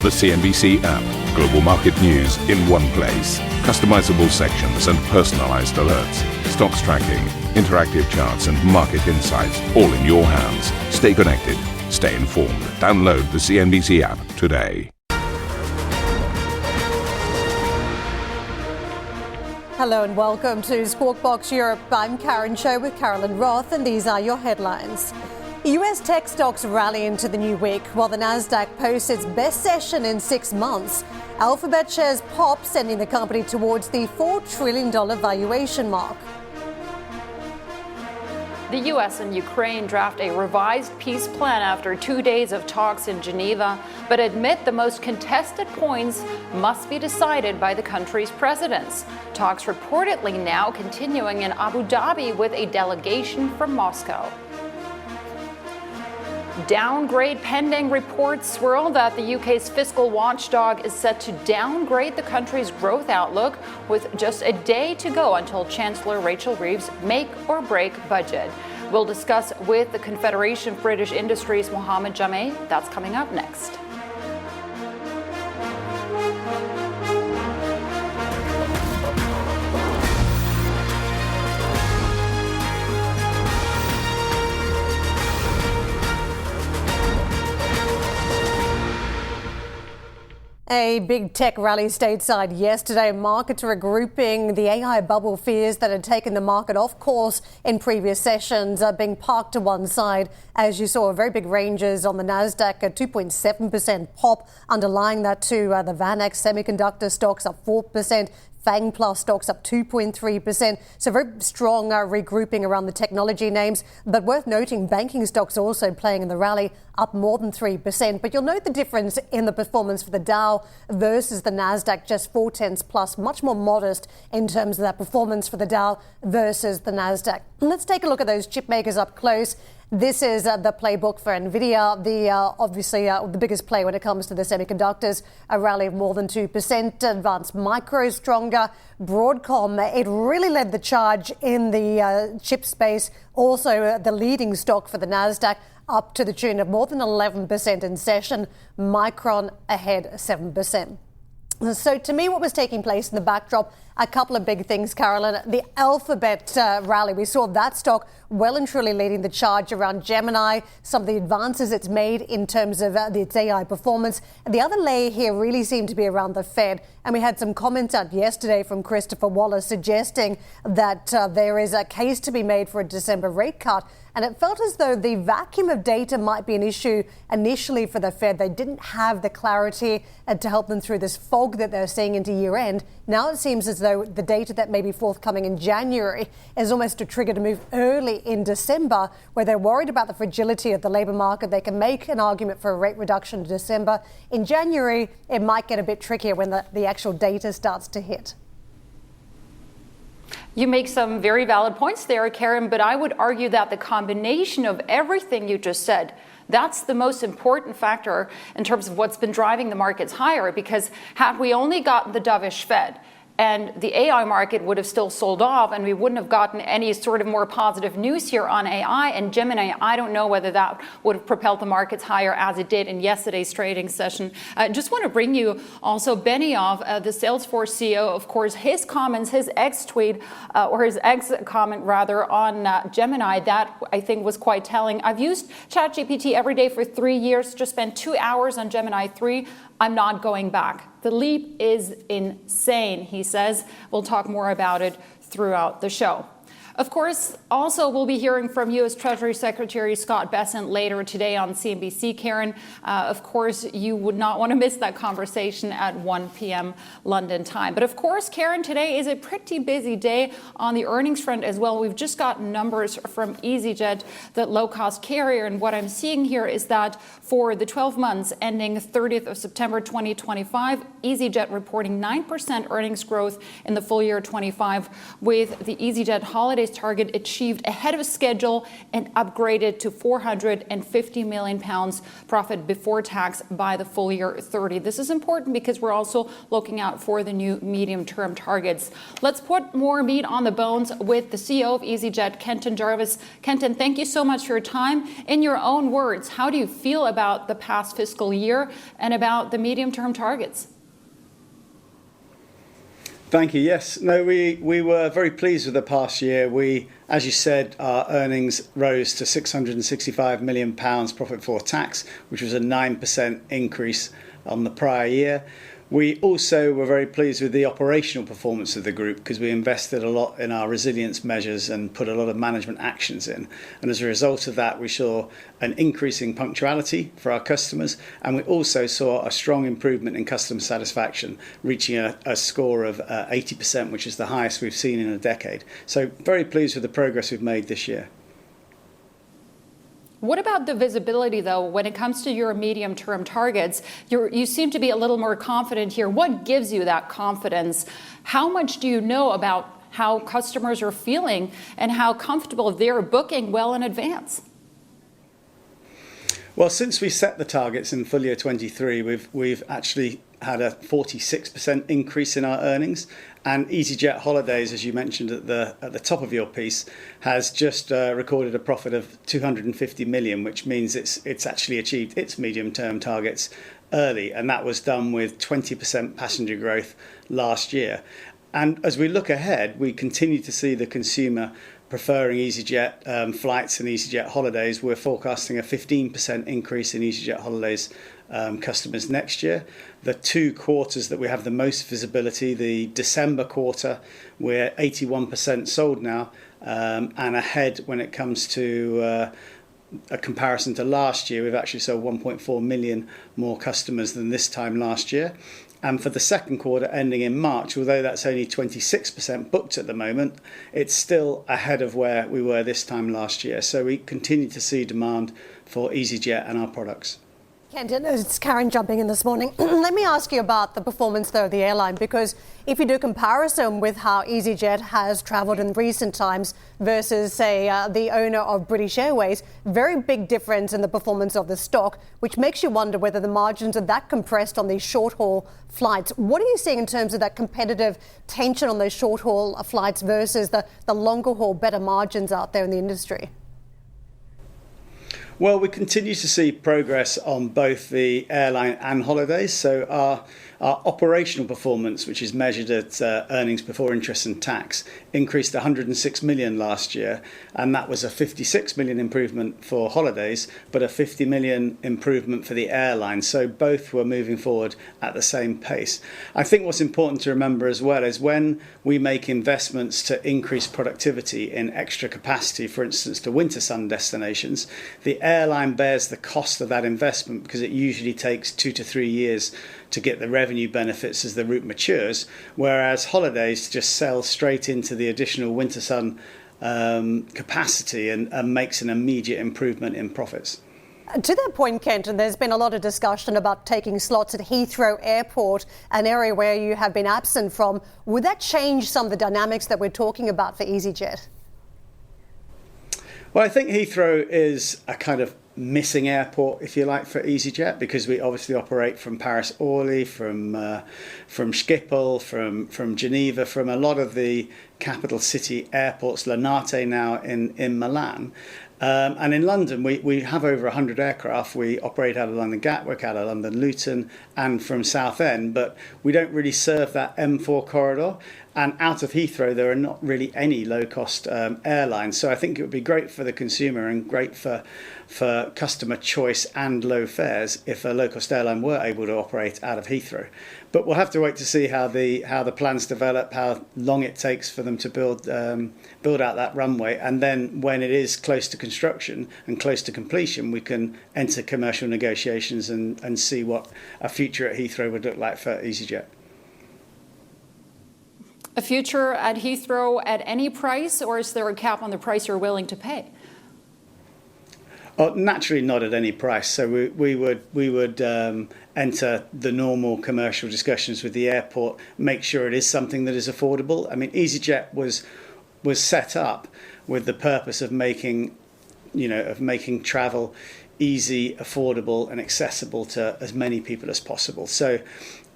The CNBC app. Global market news in one place. Customizable sections and personalized alerts. Stocks tracking, interactive charts and market insights all in your hands. Stay connected. Stay informed. Download the CNBC app today. Hello and welcome to Squawk Box Europe. I'm Karen Cho with Carolyn Roth, and these are your headlines. US tech stocks rally into the new week while the Nasdaq posts its best session in 6 months. Alphabet shares pop, sending the company towards the $4 trillion valuation mark. The U.S. and Ukraine draft a revised peace plan after 2 days of talks in Geneva, but admit the most contested points must be decided by the country's presidents. Talks reportedly now continuing in Abu Dhabi with a delegation from Moscow. Downgrade pending. Reports swirl that the UK's fiscal watchdog is set to downgrade the country's growth outlook with just a day to go until Chancellor Rachel Reeves' make or break budget. We'll discuss with the Confederation of British Industries' Mohammed Jameh. That's coming up next. A big tech rally stateside yesterday. Markets regrouping. The AI bubble fears that had taken the market off course in previous sessions are being parked to one side. As you saw, very big ranges on the Nasdaq at 2.7% pop. Underlying that too, the VanEck semiconductor stocks up 4%. FANG Plus stocks up 2.3%. So very strong regrouping around the technology names. But worth noting, banking stocks also playing in the rally, up more than 3%. But you'll note the difference in the performance for the Dow versus the Nasdaq, just 0.4 plus, much more modest in terms of that performance for the Dow versus the Nasdaq. Let's take a look at those chip makers up close. This is the playbook for NVIDIA, obviously the biggest play when it comes to the semiconductors, a rally of more than 2%. Advanced Micro stronger. Broadcom, it really led the charge in the chip space. Also the leading stock for the Nasdaq, up to the tune of more than 11% in session. Micron ahead 7%. So to me, what was taking place in the backdrop, a couple of big things, Carolyn. The Alphabet rally, we saw that stock well and truly leading the charge around Gemini, some of the advances it's made in terms of its AI performance. And the other layer here really seemed to be around the Fed. And we had some comments out yesterday from Christopher Waller suggesting that there is a case to be made for a December rate cut. And it felt as though the vacuum of data might be an issue initially for the Fed. They didn't have the clarity to help them through this fog that they're seeing into year end. Now it seems as though the data that may be forthcoming in January is almost a trigger to move early in December, where they're worried about the fragility of the labor market. They can make an argument for a rate reduction in December. In January, it might get a bit trickier when the actual data starts to hit. You make some very valid points there, Karen, but I would argue that the combination of everything you just said, that's the most important factor in terms of what's been driving the markets higher, because had we only gotten the dovish Fed, and the AI market would have still sold off, and we wouldn't have gotten any sort of more positive news here on AI and Gemini. I don't know whether that would have propelled the markets higher as it did in yesterday's trading session. Just want to bring you also Benioff, the Salesforce CEO, of course, his comments, his ex-tweet, or his ex-comment rather, on Gemini, that I think was quite telling. I've used ChatGPT every day for 3 years, just spent 2 hours on Gemini 3. I'm not going back. The leap is insane, he says. We'll talk more about it throughout the show. Of course, also we'll be hearing from U.S. Treasury Secretary Scott Bessent later today on CNBC. Karen, of course, you would not want to miss that conversation at 1 p.m. London time. But of course, Karen, today is a pretty busy day on the earnings front as well. We've just got numbers from EasyJet, the low-cost carrier. And what I'm seeing here is that for the 12 months ending 30th of September 2025, EasyJet reporting 9% earnings growth in the full year 25, with the EasyJet holiday holidays target achieved ahead of schedule and upgraded to £450 million profit before tax by the full year 30. This is important because we're also looking out for the new medium-term targets. Let's put more meat on the bones with the CEO of EasyJet, Kenton Jarvis. Kenton, thank you so much for your time. In your own words, how do you feel about the past fiscal year and about the medium-term targets? Thank you. Yes, no, we were very pleased with the past year. As you said, our earnings rose to £665 million profit before tax, which was a 9% increase on the prior year. We also were very pleased with the operational performance of the group because we invested a lot in our resilience measures and put a lot of management actions in. And as a result of that, we saw an increasing punctuality for our customers. And we also saw a strong improvement in customer satisfaction, reaching a score of 80%, which is the highest we've seen in a decade. So very pleased with the progress we've made this year. What about the visibility, though, when it comes to your medium-term targets? You seem to be a little more confident here. What gives you that confidence? How much do you know about how customers are feeling and how comfortable they're booking well in advance? Well, since we set the targets in full year 23, we've actually had a 46% increase in our earnings. And EasyJet Holidays, as you mentioned at the top of your piece, has just recorded a profit of 250 million, which means it's actually achieved its medium-term targets early, and that was done with 20% passenger growth last year. And as we look ahead, we continue to see the consumer preferring EasyJet flights and EasyJet Holidays. We're forecasting a 15% increase in EasyJet Holidays customers next year. The 2 quarters that we have the most visibility, the December quarter, we're 81% sold now, and ahead when it comes to a comparison to last year. We've actually sold 1.4 million more customers than this time last year. And for the second quarter ending in March, although that's only 26% booked at the moment, it's still ahead of where we were this time last year. So we continue to see demand for EasyJet and our products. Kenton, it's Karen jumping in this morning. Let me ask you about the performance, though, of the airline, because if you do comparison with how EasyJet has travelled in recent times versus, say, the owner of British Airways, very big difference in the performance of the stock, which makes you wonder whether the margins are that compressed on these short-haul flights. What are you seeing in terms of that competitive tension on those short-haul flights versus the longer-haul better margins out there in the industry? Well, we continue to see progress on both the airline and holidays. So our operational performance, which is measured at earnings before interest and tax, increased 106 million last year, and that was a 56 million improvement for holidays, but a 50 million improvement for the airline. So both were moving forward at the same pace. I think what's important to remember as well is when we make investments to increase productivity in extra capacity, for instance, to winter sun destinations, the airline bears the cost of that investment because it usually takes 2 to 3 years to get the revenue benefits as the route matures, whereas holidays just sell straight into the additional winter sun capacity and makes an immediate improvement in profits. To that point, Kenton, there's been a lot of discussion about taking slots at Heathrow Airport, an area where you have been absent from. Would that change some of the dynamics that we're talking about for EasyJet? Well, I think Heathrow is a kind of missing airport, if you like, for EasyJet, because we obviously operate from Paris Orly, from Schiphol, from Geneva, from a lot of the capital city airports, Linate now in Milan. And in London, we have over 100 aircraft. We operate out of London Gatwick, out of London Luton, and from Southend, but we don't really serve that M4 corridor. And out of Heathrow, there are not really any low-cost airlines. So I think it would be great for the consumer and great for customer choice and low fares if a low-cost airline were able to operate out of Heathrow. But we'll have to wait to see how the plans develop, how long it takes for them to build out that runway, and then when it is close to construction and close to completion, we can enter commercial negotiations and see what a future at Heathrow would look like for EasyJet. A future at Heathrow at any price, or is there a cap on the price you're willing to pay? Oh, naturally not at any price. So we would enter the normal commercial discussions with the airport, make sure it is something that is affordable. I mean, EasyJet was was set up with the purpose of making travel easy, affordable, and accessible to as many people as possible. So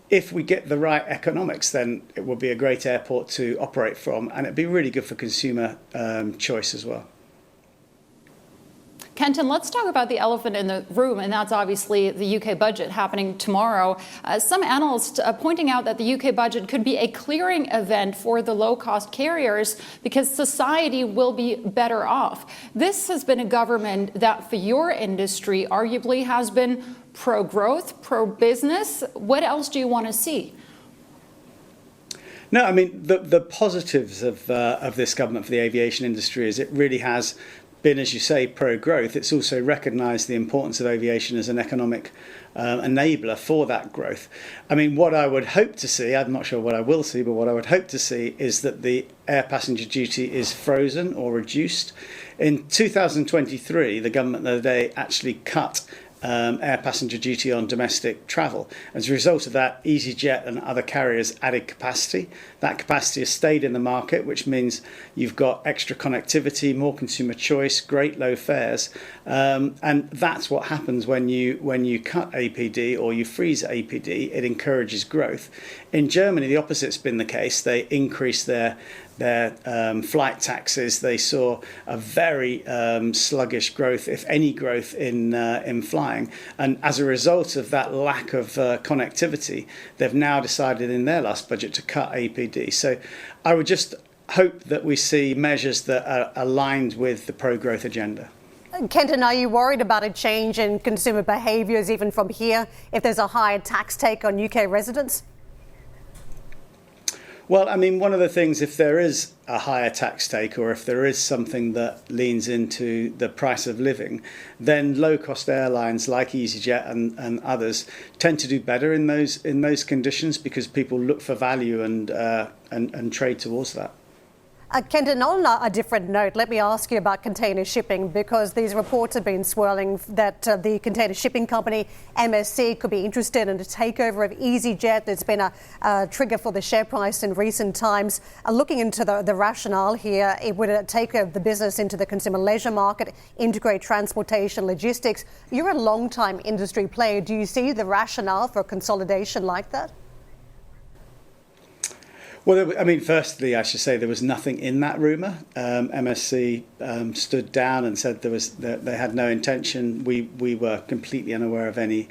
if we get the right economics, then it will be a great airport to operate from, and it'd be really good for consumer choice as well. Kenton, let's talk about the elephant in the room, and that's obviously the UK budget happening tomorrow. Some analysts pointing out that the UK budget could be a clearing event for the low-cost carriers because society will be better off. This has been a government that, for your industry, arguably has been pro-growth, pro-business. What else do you want to see? No, I mean, the positives of this government for the aviation industry is it really has been, as you say, pro-growth. It's also recognised the importance of aviation as an economic enabler for that growth. I mean, what I would hope to see, I'm not sure what I will see, but what I would hope to see is that the air passenger duty is frozen or reduced. In 2023, the government the other day actually cut air passenger duty on domestic travel. As a result of that, EasyJet and other carriers added capacity. That capacity has stayed in the market, which means you've got extra connectivity, more consumer choice, great low fares, and that's what happens when you cut APD or you freeze APD. It encourages growth. In Germany, the opposite's been the case. They increased their flight taxes. They saw a very sluggish growth, if any growth, in flying. And as a result of that lack of connectivity, they've now decided in their last budget to cut APD. So I would just hope that we see measures that are aligned with the pro-growth agenda. Kenton, are you worried about a change in consumer behaviours even from here if there's a higher tax take on UK residents? Well, I mean, one of the things, if there is a higher tax take or if there is something that leans into the price of living, then low-cost airlines like EasyJet and others tend to do better in those conditions because people look for value and trade towards that. Kenton, on a different note, let me ask you about container shipping, because these reports have been swirling that the container shipping company MSC could be interested in a takeover of EasyJet. There's been a trigger for the share price in recent times. Looking into the rationale here, it would take the business into the consumer leisure market, integrate transportation, logistics. You're a long-time industry player. Do you see the rationale for consolidation like that? Well, I mean, firstly, I should say there was nothing in that rumour. MSC stood down and said they had no intention. We were completely unaware of any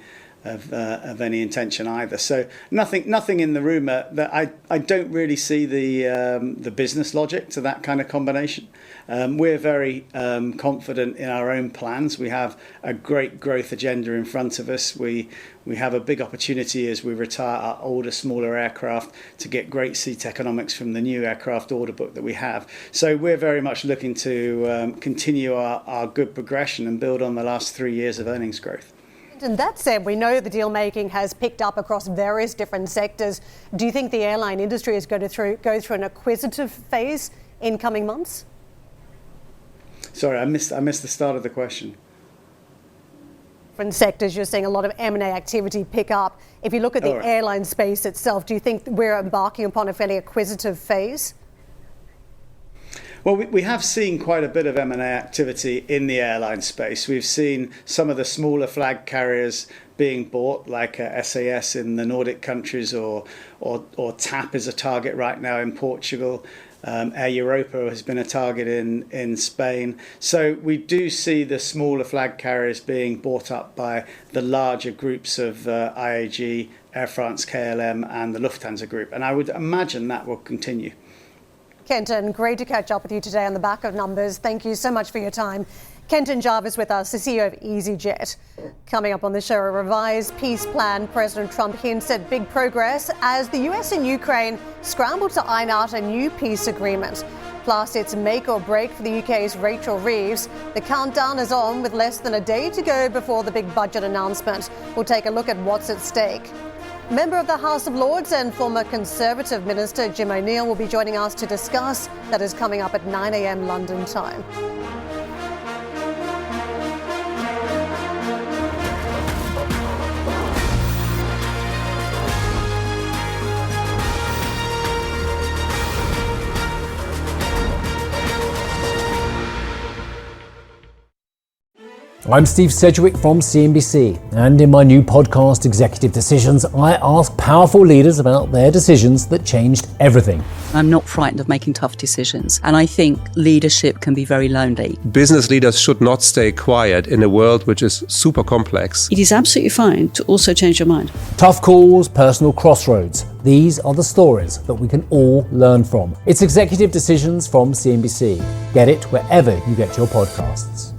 intention either. So nothing in the rumour. That I don't really see the business logic to that kind of combination. We're very confident in our own plans. We have a great growth agenda in front of us. We have a big opportunity as we retire our older, smaller aircraft to get great seat economics from the new aircraft order book that we have. So we're very much looking to continue our good progression and build on the last 3 years of earnings growth. And that said, we know the deal making has picked up across various different sectors. Do you think the airline industry is going to go through an acquisitive phase in coming months? Sorry, I missed the start of the question. Different sectors, you're seeing a lot of M&A activity pick up. If you look at the airline space itself, do you think we're embarking upon a fairly acquisitive phase? Well, we have seen quite a bit of M&A activity in the airline space. We've seen some of the smaller flag carriers being bought, like SAS in the Nordic countries, or TAP is a target right now in Portugal. Air Europa has been a target in Spain. So we do see the smaller flag carriers being bought up by the larger groups of IAG, Air France, KLM and the Lufthansa Group. And I would imagine that will continue. Kenton, great to catch up with you today on the back of numbers. Thank you so much for your time. Kenton Jarvis with us, the CEO of EasyJet. Coming up on the show, a revised peace plan. President Trump hints at big progress as the US and Ukraine scramble to iron out a new peace agreement. Plus, it's make or break for the UK's Rachel Reeves. The countdown is on with less than a day to go before the big budget announcement. We'll take a look at what's at stake. Member of the House of Lords and former Conservative Minister Jim O'Neill will be joining us to discuss. That is coming up at 9 a.m. London time. I'm Steve Sedgwick from CNBC, and in my new podcast, Executive Decisions, I ask powerful leaders about their decisions that changed everything. I'm not frightened of making tough decisions, and I think leadership can be very lonely. Business leaders should not stay quiet in a world which is super complex. It is absolutely fine to also change your mind. Tough calls, personal crossroads. These are the stories that we can all learn from. It's Executive Decisions from CNBC. Get it wherever you get your podcasts.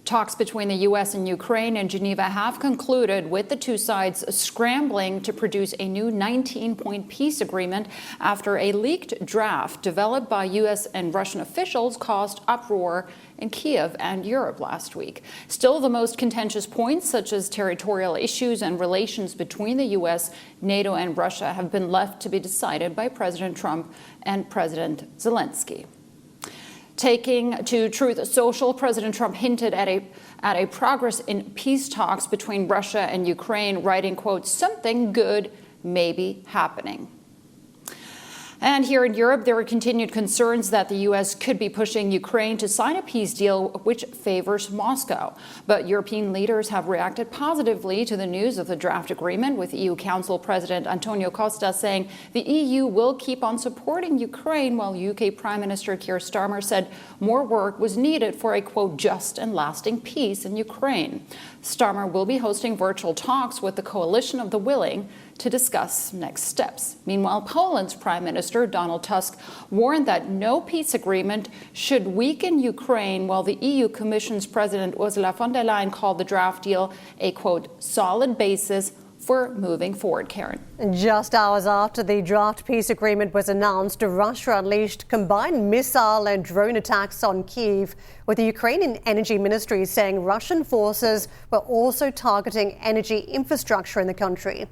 Talks between the U.S. and Ukraine in Geneva have concluded, with the two sides scrambling to produce a new 19-point peace agreement after a leaked draft developed by U.S. and Russian officials caused uproar in Kiev and Europe last week. Still, the most contentious points, such as territorial issues and relations between the U.S., NATO, and Russia, have been left to be decided by President Trump and President Zelensky. Taking to Truth Social, President Trump hinted at a progress in peace talks between Russia and Ukraine, writing, quote, "something good may be happening." And here in Europe, there are continued concerns that the U.S. could be pushing Ukraine to sign a peace deal which favors Moscow. But European leaders have reacted positively to the news of the draft agreement, with EU Council President Antonio Costa saying the EU will keep on supporting Ukraine, while UK Prime Minister Keir Starmer said more work was needed for a, quote, just and lasting peace in Ukraine. Starmer will be hosting virtual talks with the Coalition of the Willing to discuss next steps. Meanwhile, Poland's Prime Minister Donald Tusk warned that no peace agreement should weaken Ukraine, while the EU Commission's President Ursula von der Leyen called the draft deal a, quote, solid basis for moving forward. Karen. Just hours after the draft peace agreement was announced, Russia unleashed combined missile and drone attacks on Kyiv, with the Ukrainian Energy Ministry saying Russian forces were also targeting energy infrastructure in the country.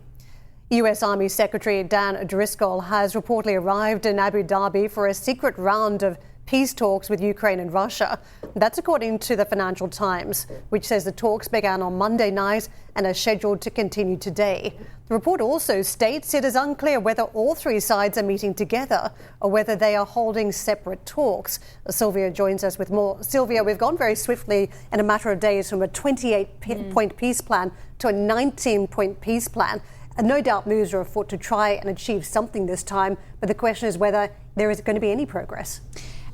U.S. Army Secretary Dan Driscoll has reportedly arrived in Abu Dhabi for a secret round of peace talks with Ukraine and Russia. That's according to the Financial Times, which says the talks began on Monday night and are scheduled to continue today. The report also states it is unclear whether all three sides are meeting together or whether they are holding separate talks. Sylvia joins us with more. Sylvia, we've gone very swiftly in a matter of days from a 28-point peace plan to a 19-point peace plan. And no doubt moves are afoot to try and achieve something this time, but the question is whether there is going to be any progress.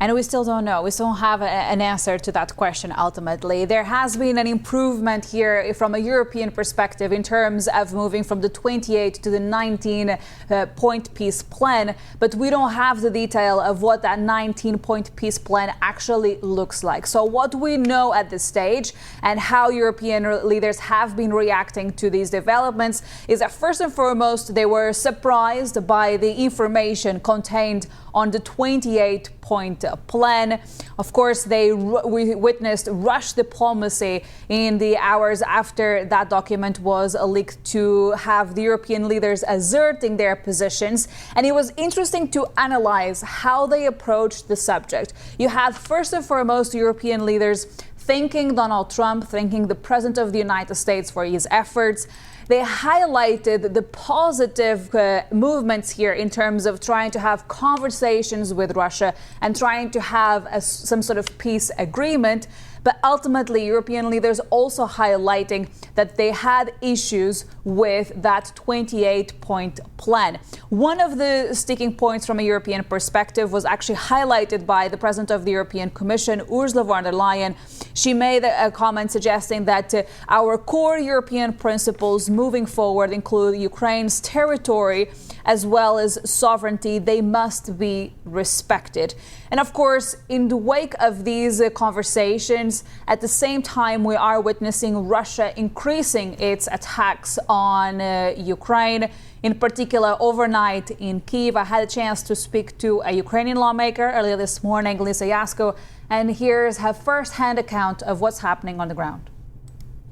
And we still don't know. We still don't have an answer to that question ultimately. There has been an improvement here from a European perspective in terms of moving from the 28 to the 19-point peace plan, but we don't have the detail of what that 19-point peace plan actually looks like. So what we know at this stage and how European leaders have been reacting to these developments is that first and foremost, they were surprised by the information contained on the 28-point plan. Of course, we witnessed rush diplomacy in the hours after that document was leaked to have the European leaders asserting their positions. And it was interesting to analyze how they approached the subject. You had first and foremost European leaders thanking Donald Trump, thanking the President of the United States for his efforts. They highlighted the positive movements here in terms of trying to have conversations with Russia and trying to have some sort of peace agreement. But ultimately, European leaders also highlighting that they had issues with that 28-point plan. One of the sticking points from a European perspective was actually highlighted by the President of the European Commission, Ursula von der Leyen. She made a comment suggesting that our core European principles moving forward include Ukraine's territory as well as sovereignty. They must be respected. And of course, in the wake of these conversations, at the same time, we are witnessing Russia increasing its attacks on Ukraine. In particular, overnight in Kyiv, I had a chance to speak to a Ukrainian lawmaker earlier this morning, Lisa Yasko, and here's her first-hand account of what's happening on the ground.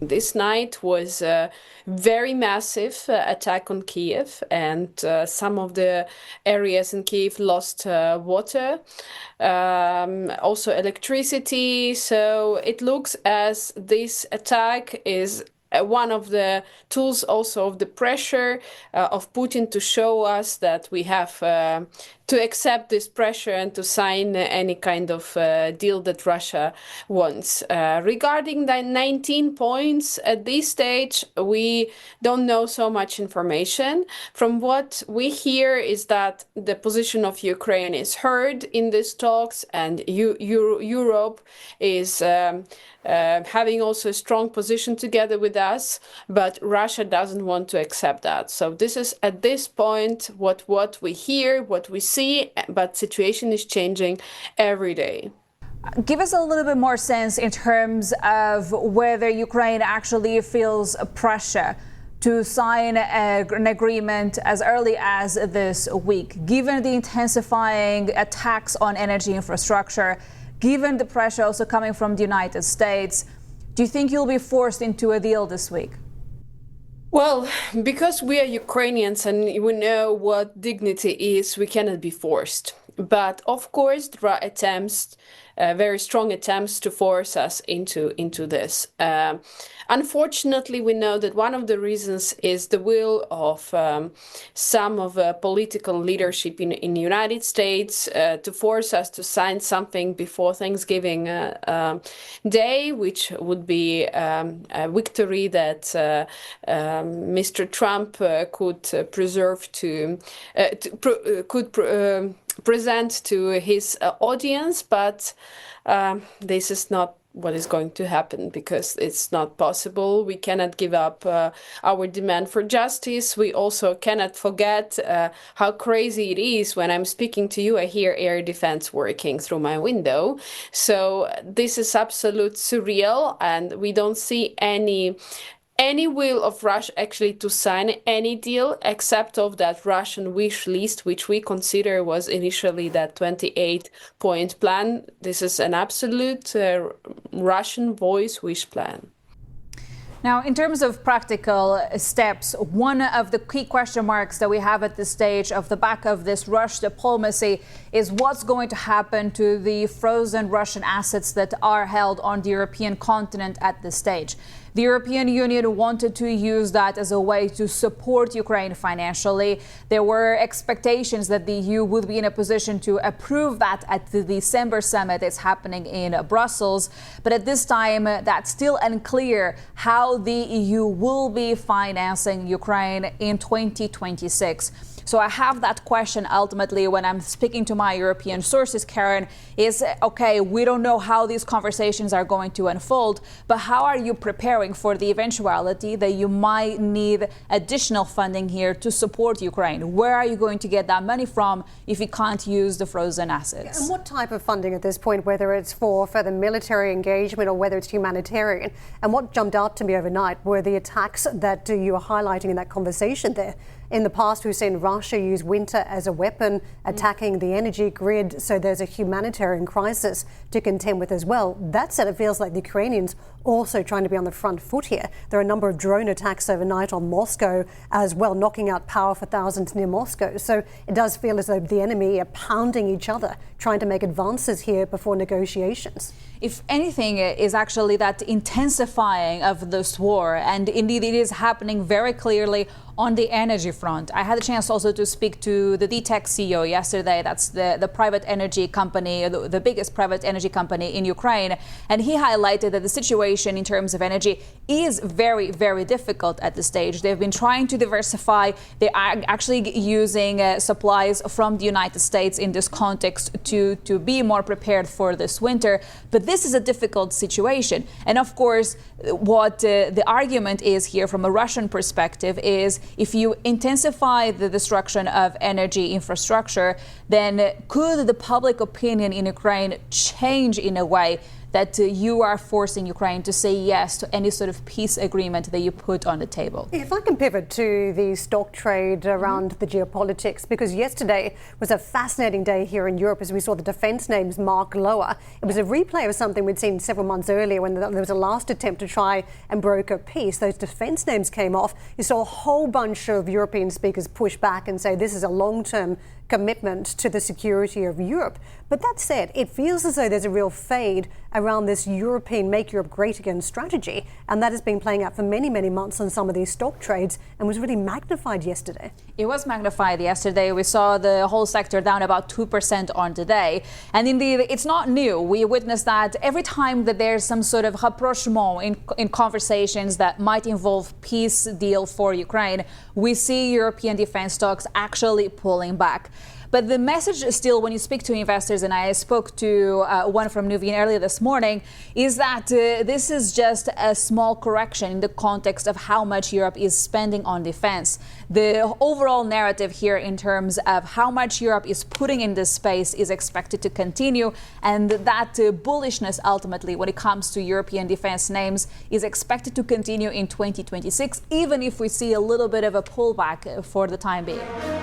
this night was a very massive attack on Kiev, and some of the areas in Kiev lost water, also electricity. So it looks as this attack is one of the tools also of the pressure of Putin to show us that we have to accept this pressure and to sign any kind of deal that Russia wants. Regarding the 19 points, at this stage, we don't know so much information. From what we hear is that the position of Ukraine is heard in these talks, and Europe is having also a strong position together with us, but Russia doesn't want to accept that. So this is at this point what we hear, what we see, but situation is changing every day. Give us a little bit more sense in terms of whether Ukraine actually feels pressure to sign an agreement as early as this week, given the intensifying attacks on energy infrastructure, given the pressure also coming from the United States. Do you think you'll be forced into a deal this week? Well, because we are Ukrainians and we know what dignity is, we cannot be forced. But of course, there are attempts, very strong attempts to force us into this. Unfortunately, we know that one of the reasons is the will of some of political leadership in the United States to force us to sign something before Thanksgiving Day, which would be a victory that Mr. Trump could present to his audience, but this is not what is going to happen, because it's not possible. We cannot give up our demand for justice. We also cannot forget how crazy it is when I'm speaking to you. I hear air defense working through my window. So this is absolute surreal, and we don't see any will of Russia actually to sign any deal except of that Russian wish list, which we consider was initially that 28-point plan. This is an absolute Russian voice wish plan. Now, in terms of practical steps, one of the key question marks that we have at this stage of the back of this rush diplomacy is what's going to happen to the frozen Russian assets that are held on the European continent at this stage. The European Union wanted to use that as a way to support Ukraine financially. There were expectations that the EU would be in a position to approve that at the December summit that's happening in Brussels. But at this time, that's still unclear how the EU will be financing Ukraine in 2026. So I have that question ultimately when I'm speaking to my European sources, Karen, is, okay, we don't know how these conversations are going to unfold, but how are you preparing for the eventuality that you might need additional funding here to support Ukraine? Where are you going to get that money from if you can't use the frozen assets? And what type of funding at this point, whether it's for further military engagement or whether it's humanitarian? And what jumped out to me overnight were the attacks that you were highlighting in that conversation there. In the past, we've seen Russia use winter as a weapon, attacking the energy grid. So there's a humanitarian crisis to contend with as well. That said, it feels like the Ukrainians also trying to be on the front foot here. There are a number of drone attacks overnight on Moscow as well, knocking out power for thousands near Moscow. So it does feel as though the enemy are pounding each other, trying to make advances here before negotiations. If anything, is actually that intensifying of this war, and indeed it is happening very clearly on the energy front. I had a chance also to speak to the DTEK CEO yesterday. That's the private energy company, the biggest private energy company in Ukraine. And he highlighted that the situation in terms of energy is very, very difficult at this stage. They've been trying to diversify. They are actually using supplies from the United States in this context to be more prepared for this winter. But this is a difficult situation. And of course, what the argument is here from a Russian perspective is if you intensify the destruction of energy infrastructure, then could the public opinion in Ukraine change in a way that you are forcing Ukraine to say yes to any sort of peace agreement that you put on the table. If I can pivot to the stock trade around the geopolitics, because yesterday was a fascinating day here in Europe as we saw the defence names mark lower. It was a replay of something we'd seen several months earlier when there was a last attempt to try and broker peace. Those defence names came off. You saw a whole bunch of European speakers push back and say this is a long-term commitment to the security of Europe. But that said, it feels as though there's a real fade around this European Make Europe Great Again strategy, and that has been playing out for many, many months on some of these stock trades and was really magnified yesterday. It was magnified yesterday. We saw the whole sector down about 2% on today. And indeed, it's not new. We witnessed that every time that there's some sort of rapprochement in conversations that might involve peace deal for Ukraine, we see European defense stocks actually pulling back. But the message is still, when you speak to investors, and I spoke to one from Nuveen earlier this morning, is that this is just a small correction in the context of how much Europe is spending on defense. The overall narrative here in terms of how much Europe is putting in this space is expected to continue, and that bullishness ultimately when it comes to European defense names is expected to continue in 2026, even if we see a little bit of a pullback for the time being.